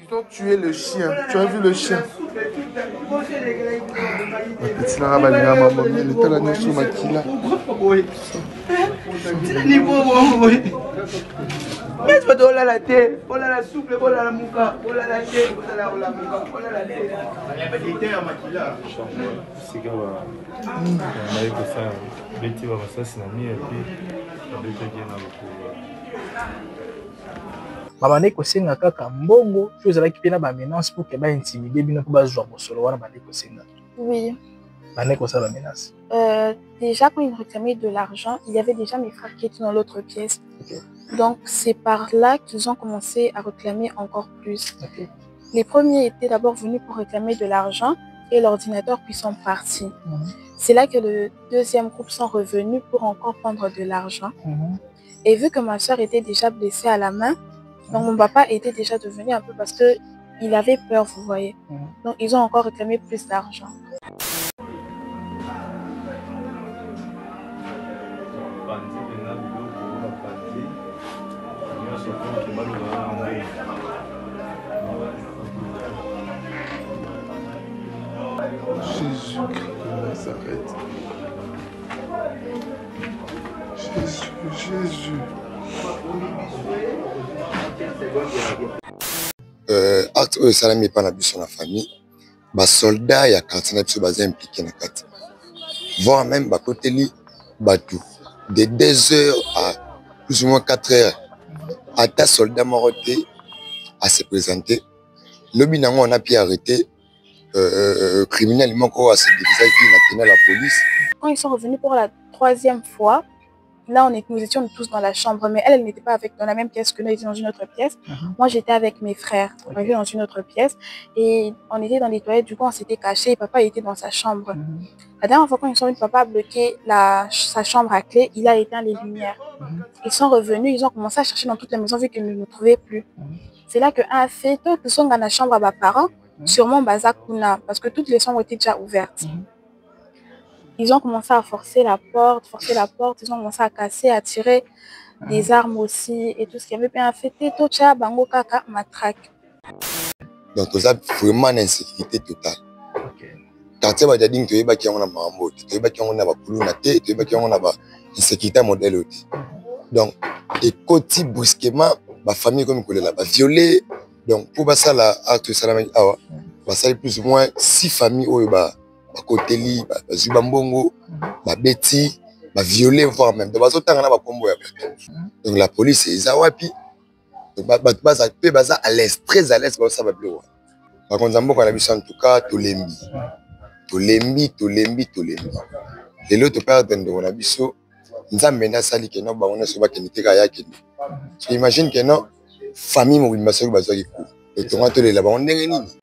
Ils ont tué le chien. Tu as vu le chien? La petite Lara Balinga, maman, elle était là sur ma kila. Mais tu vas la tête, on a la souple, on a la mouka, on a la tête, on a la mouka, on a la tête. C'est que on avait que ça, l'été va ça c'est ami et puis on avait bien beaucoup. Babane kosenga kaka mbongo tu ezalaki pe na ba menace pour que ba intimider bino po bazwa mosolo wana bane kosenga. Oui. Bane kosala menace. Déjà quand ils réclamaient de l'argent, il y avait déjà mes frères qui étaient dans l'autre pièce. Okay. Donc c'est par là qu'ils ont commencé à réclamer encore plus. Okay. Les premiers étaient d'abord venus pour réclamer de l'argent et l'ordinateur puis sont partis. C'est là que le deuxième groupe sont revenus pour encore prendre de l'argent. Et vu que ma soeur était déjà blessée à la main, donc mon papa était déjà devenu un peu parce qu'il avait peur, vous voyez. Donc ils ont encore réclamé plus d'argent. Jésus-Christ de Nazareth. Jésus. Acte oyo esalami epai na biso na famille basoldat ya quartier na biso baza impliqué na kati voire même bakoteli bato de 2 heures à plus ou moins 4 heures ata soldat moko te à se présenter lobi nango on a pu arrêter criminel moko à se diviser qui n'a tenu la police. Quand ils sont revenus pour la 3e fois, là nous étions tous dans la chambre, mais elle n'était pas dans la même pièce que nous, elle était dans une autre pièce. Moi j'étais avec mes frères, on était dans une autre pièce et on était dans les toilettes, du coup on s'était cachés et papa était dans sa chambre. La dernière fois quand ils sont venus, papa a bloqué sa chambre à clé, il a éteint les lumières. Ils sont revenus, ils ont commencé à chercher dans toute la maison vu qu'ils ne nous trouvaient plus. C'est là qu'un fait, tous ils sont dans la chambre à mes parents, sûrement Bazakuna, parce que toutes les chambres étaient déjà ouvertes. Ils ont commencé à forcer la porte, ils ont commencé à casser, à tirer des armes aussi et tout ce qui avait bien fait. Tout ça, bango kaka matraque. Donc ça vraiment une insécurité totale. Quartier Badiading, tu es bâti en a mambo, tu es bâti en a bakulu na te, tu es bâti en a ba insécurité modèle aussi. Donc et côté brusquement, ma famille comme collègue là, ba violé. Donc pour ça là, acte salamé awa, ba ça plus ou moins 6 familles au ba Koteli, Zubambongo, Beti, violé, voire même. Donc la police est Zawapi. Donc à l'aise, très à l'aise, ça va plus loin. Par contre, on a vu ça en tout cas, Tolembi. Et l'autre père on a vu ça, nous avons mené à Sali que nous avons fait ça, tu imagines que non, famille, nous avons fait ça, et tu rentres là-bas, on est réunis.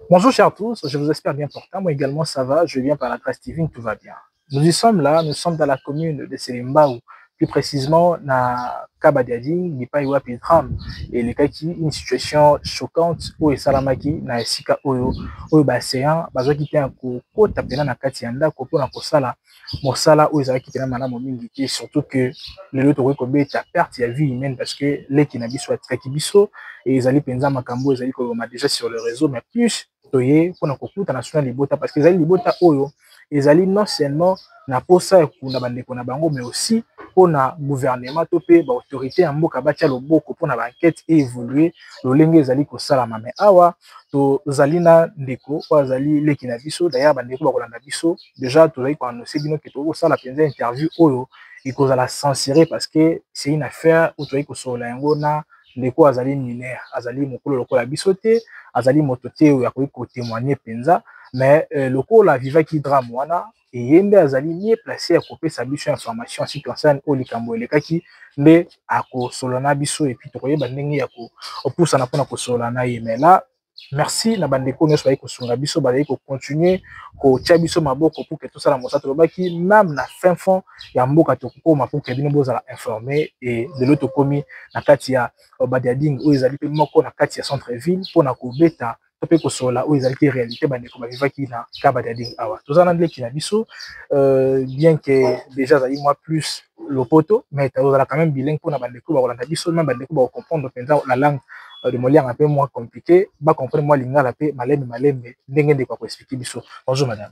Bonjour chers tous, je vous espère bien portant. Moi également ça va, je viens par la Grâce divine, tout va bien. Nous y sommes là, nous sommes dans la commune de Selimbaou, plus précisément na Kabadiading, Nipaiwa Pitram, et les cas qui une situation choquante où Salamaki na Esika Oyo, où Baséan, Bazo qui était un coup, tapena na Katianda, Kopo na Kosala, Mosala, où ils avaient quitté la Madame Omingiti, surtout que les autres Kobe est à perte, il y a vie humaine parce que les Kinabi soit très kibiso, et ils allaient penser à Makambo, ils allaient comme déjà sur le réseau, mais plus pour na kokuta national libota parce que les libota oyo ils allaient non seulement na posa kuna bandeko na bango mais aussi pour na gouvernement topé ba autorité en mboka batia loboko pour na enquête et évoluer lolenge ezali ko salama mais awa to zalina ndeko kwa zali leki na biso d'ailleurs bandeko bakolanda biso déjà to zali ko annoncer bino que to sala penza interview oyo ikozala censuré parce que c'est une affaire où to zali ko sola yango na ndeko azali mineur azali mokolo lokola biso te azali motote oyo akoki ko témoigner penza mais lokola vivaki drame wana et yembe azali mieux placé à kopesa biso information en ce qui concerne olikambo elekaki nde ako solona biso et puis tokoyeba ndenge ya ko opusana pona ko solana ye mais là merci na bandeko nyonso bayi kosunga biso bayi ko continuer ko tia biso maboko pour que tout ça la mosato lobaki même na fin fond ya mboka tokoma pour que bino bozala informé et de l'autre komi na kati ya Badiading où ils allaient moko na kati ya centre ville pona ko beta topé ko sola où ils allaient réalité bandeko ba vivaki na ka Badiading awa tozana ndeki na biso bien que déjà zali moi plus le poto mais tozala quand même bilingue pona bandeko ba kolanda biso même bandeko ba comprendre la langue de Molière un peu moins compliqué, bah comprendre moi lingala pe malembe ndenge de quoi expliquer biso. Bonjour madame.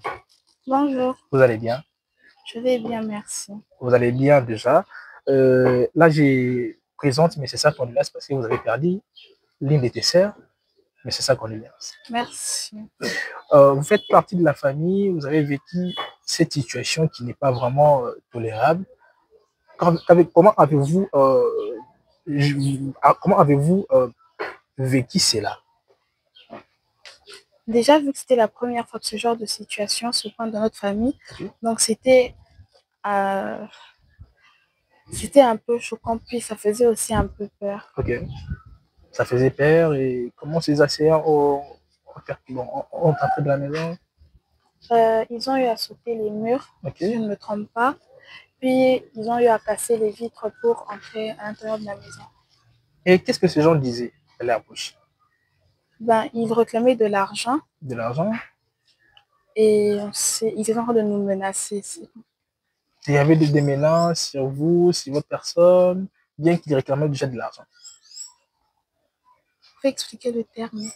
Bonjour. Vous allez bien? Je vais bien, merci. Vous allez bien déjà. Là j'ai présente mais c'est ça qu'on laisse parce que vous avez perdu l'une de tes sœurs. Mais c'est ça qu'on lui laisse. Merci. Vous faites partie de la famille, vous avez vécu cette situation qui n'est pas vraiment tolérable. Comment avez-vous vécu cela? Déjà, vu que c'était la première fois que ce genre de situation se prend dans notre famille, donc c'était un peu choquant, puis ça faisait aussi un peu peur. Ok. Ça faisait peur et comment ces assaillants ont entré de la maison? Ils ont eu à sauter les murs, si je ne me trompe pas. Puis ils ont eu à casser les vitres pour entrer à l'intérieur de la maison. Et qu'est-ce que ces gens disaient à leur bouche? Ben, ils réclamaient de l'argent. De l'argent? Et ils étaient en train de nous menacer. Il y avait des menaces sur vous, sur votre personne, bien qu'ils réclamaient déjà de l'argent. Faut expliquer le terme.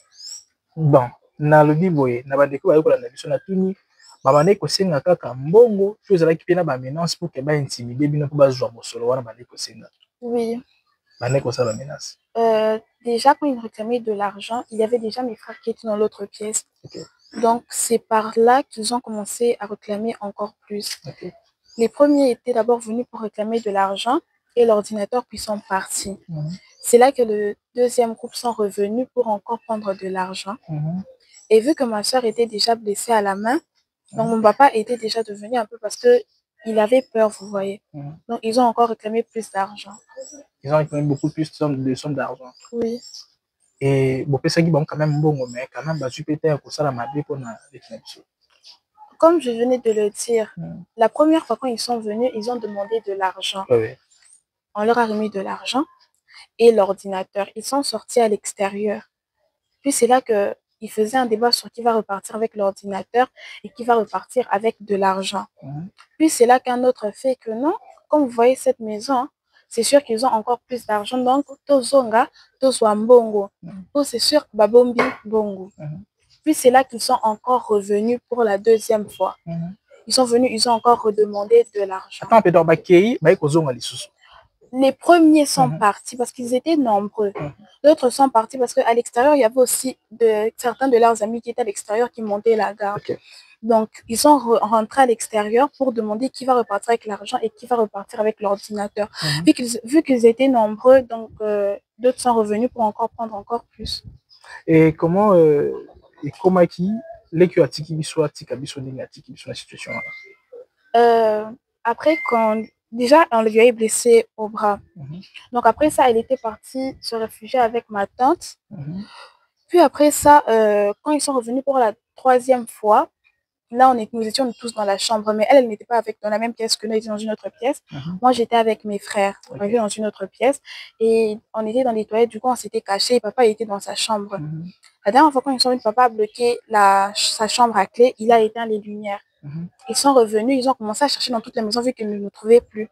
Bon, na lobi boye, na bandeko ba yokola na biso na tuni, ba bandeko senga kaka mbongo, tu ezala ki pe na ba menace pour que ba intimider bino pour ba zwa mosolo wana bandeko senga. Oui. Bandeko ça ba menace. Déjà quand ils réclamaient de l'argent, il y avait déjà mes frères qui étaient dans l'autre pièce. Okay. Donc c'est par là qu'ils ont commencé à réclamer encore plus. Okay. Les premiers étaient d'abord venus pour réclamer de l'argent et l'ordinateur puis sont partis. C'est là que le deuxième groupe sont revenus pour encore prendre de l'argent. Et vu que ma soeur était déjà blessée à la main, donc mon papa était déjà devenu un peu parce que il avait peur, vous voyez. Donc ils ont encore réclamé plus d'argent. Ils ont réclamé beaucoup plus de sommes d'argent. Oui. Et bon, ça qui bon quand même bon, mais quand même tu peux être pour ça la mabé pour na. Comme je venais de le dire, la première fois quand ils sont venus, ils ont demandé de l'argent. Oui. On leur a remis de l'argent et l'ordinateur. Ils sont sortis à l'extérieur. Puis c'est là qu'ils faisaient un débat sur qui va repartir avec l'ordinateur et qui va repartir avec de l'argent. Puis c'est là qu'un autre fait que non, comme vous voyez cette maison, c'est sûr qu'ils ont encore plus d'argent. Donc, tozonga, tozwambongo. C'est sûr, babombi bongo. Puis c'est là qu'ils sont encore revenus pour la deuxième fois. Ils sont venus, ils ont encore redemandé de l'argent. Les premiers sont partis parce qu'ils étaient nombreux. D'autres sont partis parce qu'à l'extérieur, il y avait aussi certains de leurs amis qui étaient à l'extérieur qui montaient la garde. Donc, ils sont rentrés à l'extérieur pour demander qui va repartir avec l'argent et qui va repartir avec l'ordinateur. Vu qu'ils étaient nombreux, donc d'autres sont revenus pour encore prendre encore plus. Et comment qui les qui soit la situation là? Après, déjà, on lui avait blessé au bras. Donc après ça, elle était partie se réfugier avec ma tante. Puis après ça, quand ils sont revenus pour la troisième fois, là, nous étions tous dans la chambre, mais elle n'était pas dans la même pièce que nous, elle était dans une autre pièce. Moi, j'étais avec mes frères, on était dans une autre pièce, et on était dans les toilettes, du coup, on s'était cachés, et papa était dans sa chambre. La dernière fois, quand ils sont venus, papa a bloqué sa chambre à clé, il a éteint les lumières. Ils sont revenus, ils ont commencé à chercher dans toute la maison, vu qu'ils ne nous trouvaient plus.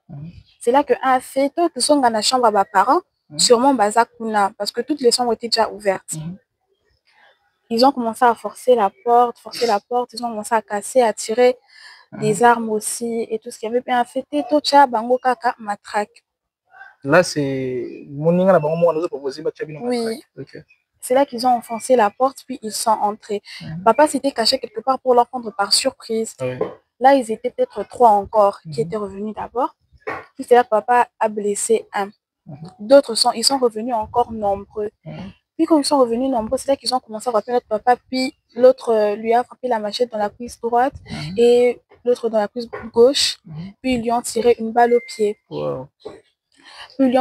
C'est là qu'un a fait, tous ils sont dans la chambre à mes parents, sûrement Bazakuna, parce que toutes les chambres étaient déjà ouvertes. Ils ont commencé à forcer la porte, ils ont commencé à casser, à tirer des armes aussi et tout ce qu'il y avait bien fait. Tocha bango kaka matraque. Là c'est oui. C'est là qu'ils ont enfoncé la porte puis ils sont entrés. Papa s'était caché quelque part pour leur prendre par surprise. Là ils étaient peut-être 3 encore qui étaient revenus d'abord. Puis c'est là que papa a blessé un. D'autres ils sont revenus encore nombreux. Puis quand ils sont revenus nombreux, c'est là qu'ils ont commencé à frapper notre papa, puis l'autre lui a frappé la machette dans la cuisse droite et l'autre dans la cuisse gauche, puis ils lui ont tiré une balle au pied. Puis ils lui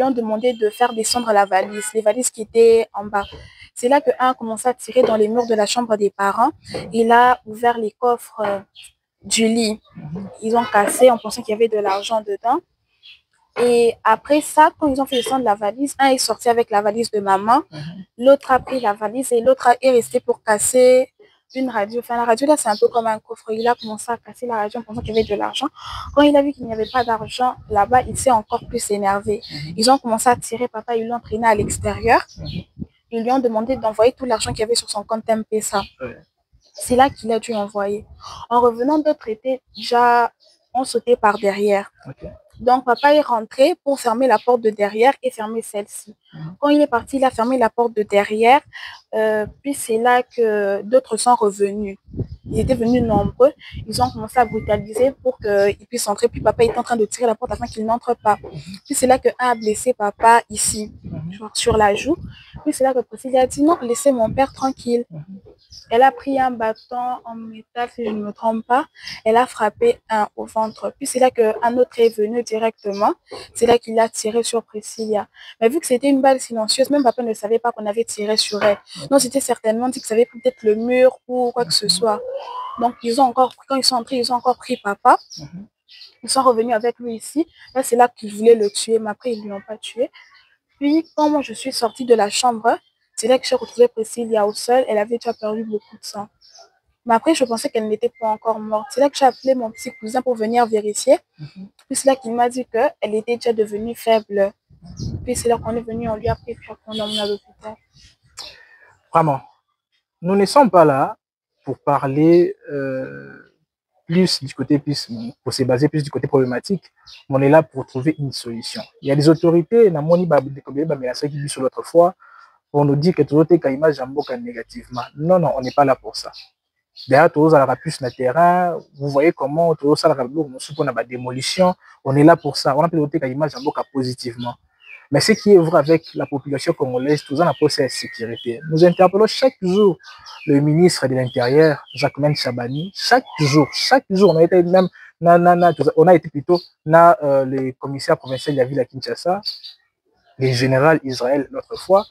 ont demandé de faire descendre la valise, les valises qui étaient en bas. C'est là qu'un a commencé à tirer dans les murs de la chambre des parents. Il a ouvert les coffres du lit. Ils ont cassé en pensant qu'il y avait de l'argent dedans. Et après ça, quand ils ont fait descendre la valise, un est sorti avec la valise de maman, l'autre a pris la valise et l'autre est resté pour casser une radio. Enfin, la radio là, c'est un peu comme un coffre. Il a commencé à casser la radio en pensant qu'il y avait de l'argent. Quand il a vu qu'il n'y avait pas d'argent là-bas, il s'est encore plus énervé. Ils ont commencé à tirer papa, ils l'ont entraîné à l'extérieur. ils lui ont demandé d'envoyer tout l'argent qu'il y avait sur son compte M-Pesa. C'est là qu'il a dû envoyer. En revenant, d'autres étaient déjà ont sauté par derrière. Donc, papa est rentré pour fermer la porte de derrière et fermer celle-ci. Quand il est parti, il a fermé la porte de derrière. Puis c'est là que d'autres sont revenus. Ils étaient venus nombreux. Ils ont commencé à brutaliser pour qu'ils puissent entrer. Puis papa était en train de tirer la porte afin qu'il n'entre pas. Puis c'est là qu'un a blessé papa ici, sur la joue. Puis c'est là que Priscilla a dit non, laissez mon père tranquille. Elle a pris un bâton en métal, si je ne me trompe pas. Elle a frappé un au ventre. Puis c'est là qu'un autre est venu directement. C'est là qu'il a tiré sur Priscilla. Mais vu que c'était une balle silencieuse, même papa ne savait pas qu'on avait tiré sur elle. Non, c'était certainement dit que ça avait peut-être le mur ou quoi que ce soit. Donc, quand ils sont entrés, ils ont encore pris papa. Ils sont revenus avec lui ici. Là, c'est là qu'ils voulaient le tuer, mais après, ils ne l'ont pas tué. Puis, quand moi, je suis sortie de la chambre, c'est là que j'ai retrouvé Priscilla au sol. Elle avait déjà perdu beaucoup de sang. Mais après, je pensais qu'elle n'était pas encore morte. C'est là que j'ai appelé mon petit cousin pour venir vérifier. Puis c'est là qu'il m'a dit qu'elle était déjà devenue faible. Puis c'est là qu'on est venu, on lui a pris, puis on l'a emmené à l'hôpital. Vraiment, nous ne sommes pas là pour parler plus du côté, pour se baser plus du côté problématique, mais on est là pour trouver une solution. Il y a des autorités, sur l'autre fois, pour nous dire que tout est image négativement. Non, non, on n'est pas là pour ça. Derrière, tout ça a plus le terrain. Vous voyez comment tout ça a la démolition. On est là pour ça. On a piloté image positivement. Mais ce qui est vrai avec la population congolaise, tout ça n'a pas la sécurité. Nous interpellons chaque jour le ministre de l'Intérieur, Jacquemain Chabani. Chaque jour, on a été même, on a été plutôt dans le commissaire provincial de la ville à Kinshasa, le général Israël l'autre fois.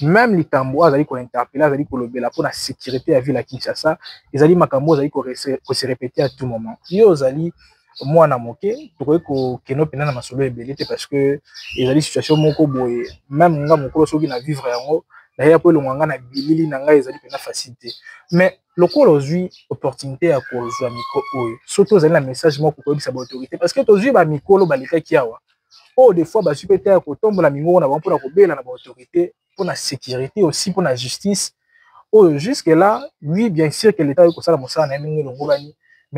Même les Kambois, ils ont interpellé, ils ont pour la sécurité de la ville à Kinshasa. Ils ont dit que se répéter à tout moment. Ils ont dit moi na moké, que nous pena na masolo ebelete parce que ils ont dit situation moko boye. Même nga moko soki na vivre yango, d'ailleurs pour le mwanga na bilili na nga ils ont dit pena facilité. Mais le coup aujourd'hui opportunité à cause de micro oyo. Surtout ils ont un message moko pour sa autorité parce que aujourd'hui ba micro lo balika kiawa. Oh des fois ba supéter à kotombo la mingo na ba pour la kobela na ba autorité. Pour la sécurité, aussi pour la justice. Oh, jusque-là, oui, bien sûr que l'État est comme ça, mais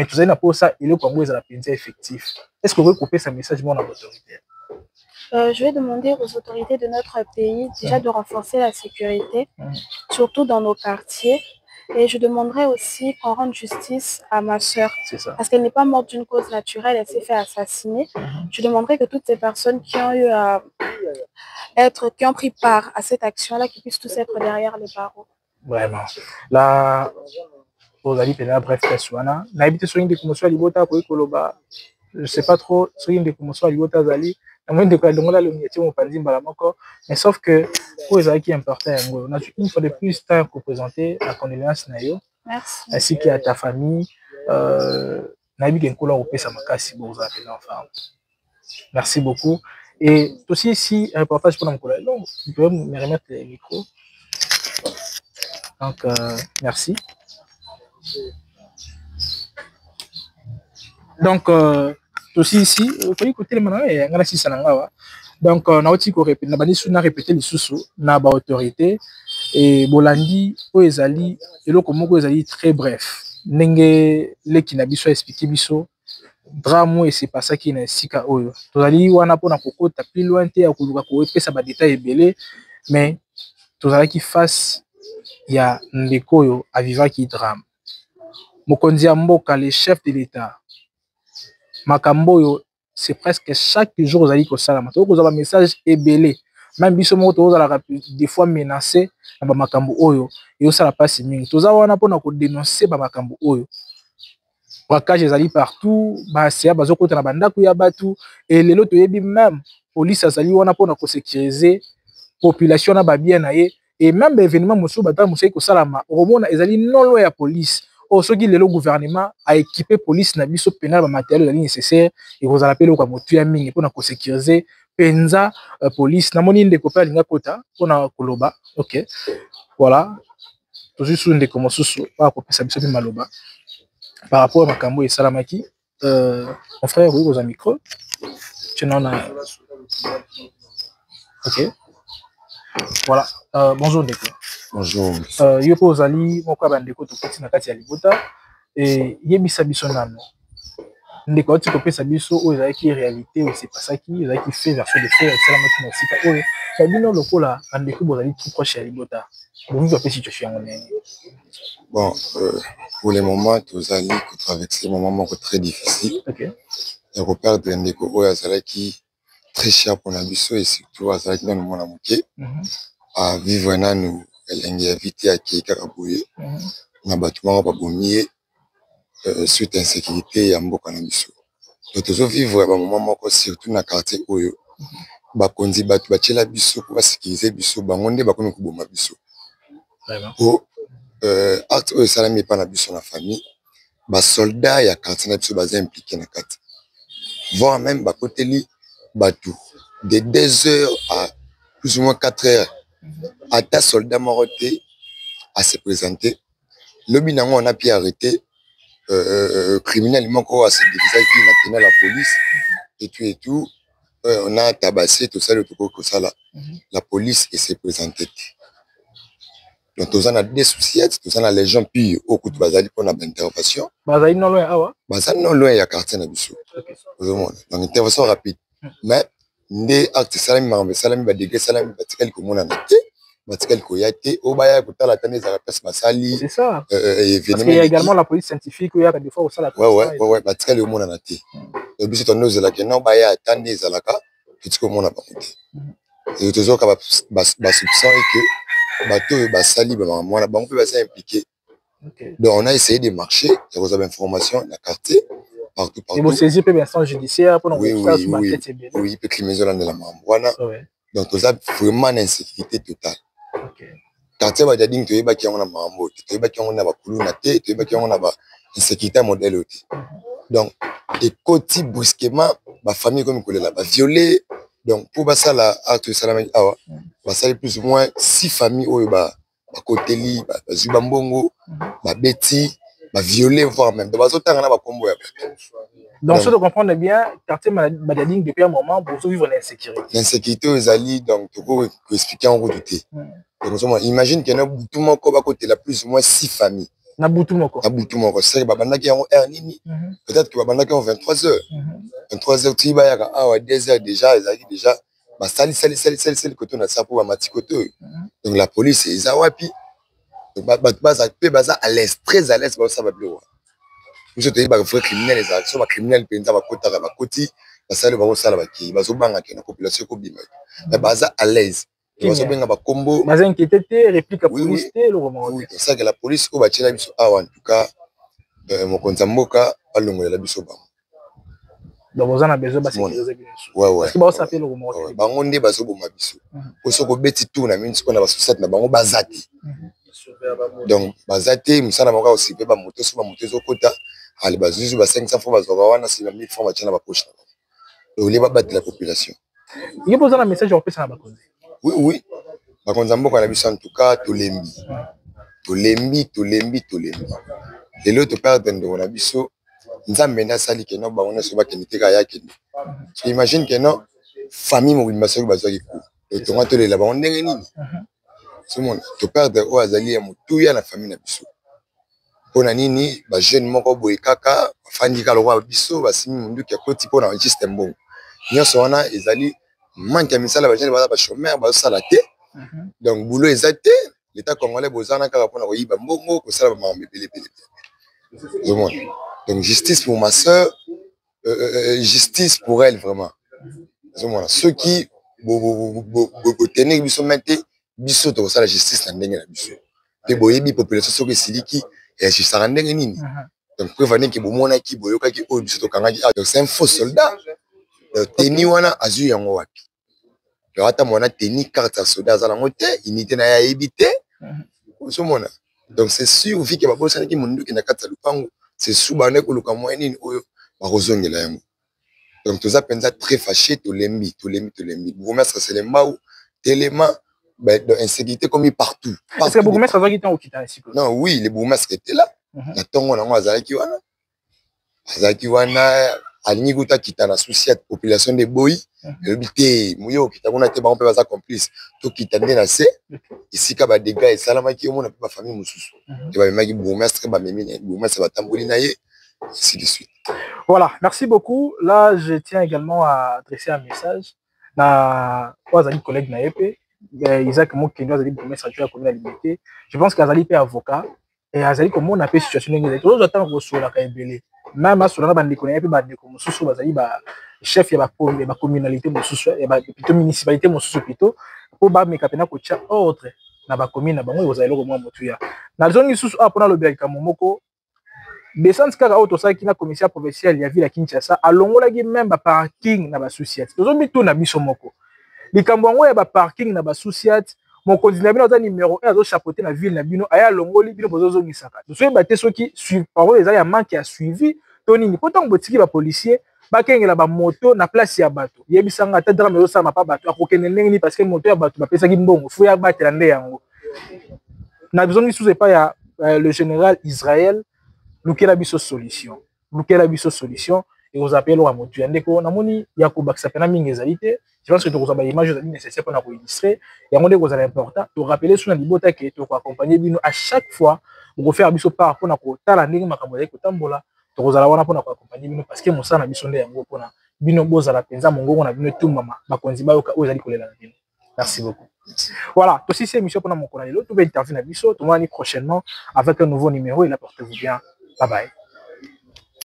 tout ça, ça, il est comme vous, la pénalité effective. Est-ce que vous pouvez couper ce message à l'autorité? Je vais demander aux autorités de notre pays déjà de renforcer la sécurité, surtout dans nos quartiers. Et je demanderai aussi qu'on rende justice à ma soeur. Parce qu'elle n'est pas morte d'une cause naturelle, elle s'est fait assassiner. Je demanderai que toutes ces personnes qui ont eu qui ont pris part à cette action-là, qui puissent tous être derrière les barreaux. Vraiment. Là, vous allez pénal, bref, Tessuana. N'habitez sur une des commotions à Libota, je ne sais pas trop, sur une des commotions à Libota, Zali. Mais sauf que pour les qui est important, on a une fois de plus temps pour présenter la condoléance Nayo, ainsi qu'à ta famille. Merci beaucoup. Et aussi ici, un reportage pour notre collègue. Donc, vous pouvez me remettre le micro. Donc, merci. Donc, aussi ici, vous pouvez écouter les manants et on a 6 ans. Donc, on a aussi répété les sous-sous, na ba autorité et Bolandi, Oezali, et le Komoko Oezali très bref. Nenge le kinabiso expliqué biso. Drame et c'est pas ça qui est sika oyo. Tozali wana pona kokota plus loin te ya koluka ko epesa ba détails ebele, mais tozali qui face ya ndeko oyo aviva ki drame. Mokonzi ya mboka, le chef de l'État. Makambo oyo c'est presque chaque jour ozali ko sala mato ko za message ebele. Même biso moko tozala des fois menacé na ba makambo oyo et osala passe mingi. Tozala wana pona ko dénoncer ba makambo oyo. Braquage ezali partout, basia bazokota na bandako ya batu et lelo toyebi même police azali wana pona ko sécuriser population na ba bien na ye et même événement mosu bata musai ko salama romona ezali non loin ya police. Oh soki lelo gouvernement a équipé police na biso pénal ba matériel nécessaire et vous appelez ko motu ya mingi pona ko sécuriser penza police na moni ndeko pa linga kota pona koloba. OK. Voilà. Toujours sur ndeko mosusu pa ko pesa biso maloba. Par rapport à Makambo et Salamaki, mon frère, oui, vous avez un micro. Tu n'en as. OK. Voilà. Bonjour Ndeko. Bonjour. Yoko Ozali, moko bandeko to petit na kati ya libota et yebisa biso nano. Ndeko tu kopesa biso o ezaki réalité ou c'est pas ça qui ezaki fait version de fait ça la mati na sika o kabino lokola bandeko bozali tout proche ya libota. Bon vous avez situation ngone. Bon, pour le moment, tous allés traverser un moment très difficile. OK. Et repère de Ndeko Oyazala qui très cher pour la biso et surtout Azala qui dans le monde entier. À vivre dans nous, elle a invité à qui Karabouye. On a battu mon papa Bomier suite à insécurité et à Mboka na biso. Donc toujours vivre à un moment surtout dans le quartier Oyo. Bakondi batu bachela biso pour sécuriser biso bangonde bakomi kuboma biso. Vraiment. Acte oyo salami pa na biso na famille ba soldat ya quartier na biso baza impliqué na kati voire même ba koteli batu de 2 heures à plus ou moins 4 heures ata soldat moroté à se présenter lobi nango on a pu arrêter criminel moko à se déguiser qui na tenir la police et tout on a tabassé tout ça le tout ko ça là la police et s'est présentée. Donc, tous on a des soucis, tous on a les gens puis au coup de bazali pour une intervention. Bazali non loin awa. Bazali non loin il y a quartier na biso. Donc intervention rapide. Mais ndé acte salami ba dégré salami ba tikali ko mona naté, ba tikali ko yaté o baya ko tala tane za passe basali. C'est ça. Parce qu'il y a également la police scientifique il y a des fois au sala. Ouais, ba tikali ko mona naté. Donc biso to noze la ke non baya atande zalaka, petit ko mona ba côté. Et toujours ka ba soupçon et que bateau basali ba mwana bango pe basa impliqué. Donc on a essayé de marcher, il y a des informations dans le quartier partout. Et vous saisissez peu l'instant judiciaire pour oui, il peut criminaliser dans la mamboana. Donc tout ça vraiment une insécurité totale. Quartier ba jading to yeba ki on na mambo, to yeba ki on na ba kuluna te, to yeba ki on na ba insécurité modèle. Donc et côté brusquement ba famille comme kolela ba violé. Donc pour ça la acte salami awa va salir plus ou moins 6 familles oyo ba koteli ba zubambongo ba beti ba violer voire même ba zotanga na ba kombo ya donc ce que comprendre bien quartier Badiading depuis un moment pour vivre l'insécurité. L'insécurité aux alliés donc tu peux expliquer en route tout. Donc imagine que na butu moko ba kotela plus ou moins 6 familles. Na butu moko c'est ba bandaki en heure nini peut-être que ba bandaki en 23 heures. 23 heures tu vas à 2 heures déjà ils arrivent déjà bah sali côté on a ça pour mati côté donc la police ils a wapi donc baza à l'aise très à l'aise ça va plus vous êtes ba vrai criminel les actions ba criminel penza ba kota ba koti ba sali ba sala ba ki ba zo banga ke na population ko bima mais baza à l'aise ils zo benga ba combo baza inquiété réplique à police le roman oui c'est ça que la police ko ba tshela biso en tout cas mon konza mboka alongolela biso ba. Donc vous en avez besoin de sécuriser bien sûr. Ouais. Parce que bah ça fait le moment. Bango nde bazo boma biso. Oso ko beti tout na minute ko na ba société na bango bazati. Donc bazati musana moko aussi pe ba moto so ba moto zo kota ali bazuzu ba 500 francs bazoka wana si ba 1000 francs ba tshana ba poche. Donc les ba battre la population. Il y a besoin d'un message en plus à la bakonzi. Oui. Bakonza mboka na biso en tout cas tolembi. Et l'autre part de na biso nzambe na sali ke no bango na so ba keniteka yake. Tu imagines que non famille mo bimaso ba zaki ku. Et to ngate la bango ndenge nini. Tout le monde to perdre o azali ya mutu ya na famille na biso. Pona nini ba jeune moko boye kaka fandi ka lokwa biso ba simi mundu ki akoti pona registre mbongo. Nyonso wana ezali manque ya misala ba jeune ba chômeur ba sala te. Donc boulot ezate l'état congolais bozana kaka pona ko yiba mbongo ko sala ba mambe pele. Donc justice pour ma soeur, justice pour elle vraiment. Ceux qui tenir biso mette biso to la justice na ndenge na biso. Pe boyebi population soki siliki et justice na ndenge nini. Donc prévenir que bomona ki boyoka ki o biso to kangaki. Donc c'est un faux soldat. Teni wana azu yango wapi. Le rata mona teni carte à soldat za lango te, unité na ya ebité. Donc c'est sûr que ba bossa ki mundu ki na kata lupango. C'est souvent que le Cameroun est un donc tout ça pensa très fâché tout lembi bourgmestre c'est les maou tellement d'insécurité comme partout. Est-ce que le bourgmestre a été au Kita ici? Non, oui, les bourgmestres étaient là. La tongo na azalaki wana alingi kuta kita na souci ya population de boy lobité muyo kita kuna te ba on peut pas complice to kita ndena se ici ka ba dégâts et salamaki au monde ba famille mususu et ba maki bourgmestre ba memi bourgmestre ba tamboli na ye ainsi de suite. Voilà, merci beaucoup. Là, je tiens également à adresser un message à trois amis collègues na EP. Isaac Mokendo azali bourgmestre adjoint à la commune de Liberté. Je pense qu'Azali peut avocat et Azali comme on appelle situation ngezi. Tous attend reçu la kaibele. Même sur la bande connaît pas de comme sous Azali ba chef ya ba communalité mosusu ya ba plutôt municipalité mosusu plutôt pour ba mekapena ko cha autre na ba commune na bango ozali ko mwa motu ya. Na zone susu apona lo bia kamomoko. Descente kaka auto ça qui na commissaire provincial ya ville ya Kinshasa alongola gi même ba parking na ba société. Tozo mito na biso moko. Likambo yango ya ba parking na ba société mon candidat bino za numéro 1 azo chapeauter na ville na bino aya longoli bino bozo ngisaka. Tozo ba te soki suivre parole les ya manque ya suivi toni ni poto ngotiki ba policier ba kengela ba moto na place ya bato. Yebisanga ta drame yo sama pa bato akokene ndenge ni parce que moto ya bato ba pesa ki mbongo fu ya batela nde yango. Na besoin ni sous pas ya le général Israël lukela biso solution et vous appelez au motu ndeko namoni yakuba kisapena mingi ezalité je pense que tu as image nécessaire pour nous illustrer et on est vous important to rappeler sur na libota que to accompagner bino à chaque fois vous faire biso part pour na ko tala ndenge makambo ya ko tambola to kozala wana pour na ko accompagner bino parce que mosana biso nde yango pour na bino bozala penza mongongo na bino tumama bakonzi ba yoka ozali kolela na bino. Merci beaucoup. Voilà, tout c'est émission pour na mon kolalo to va intervenir na biso to moni prochainement avec un nouveau numéro et la portez-vous bien. Bye bye.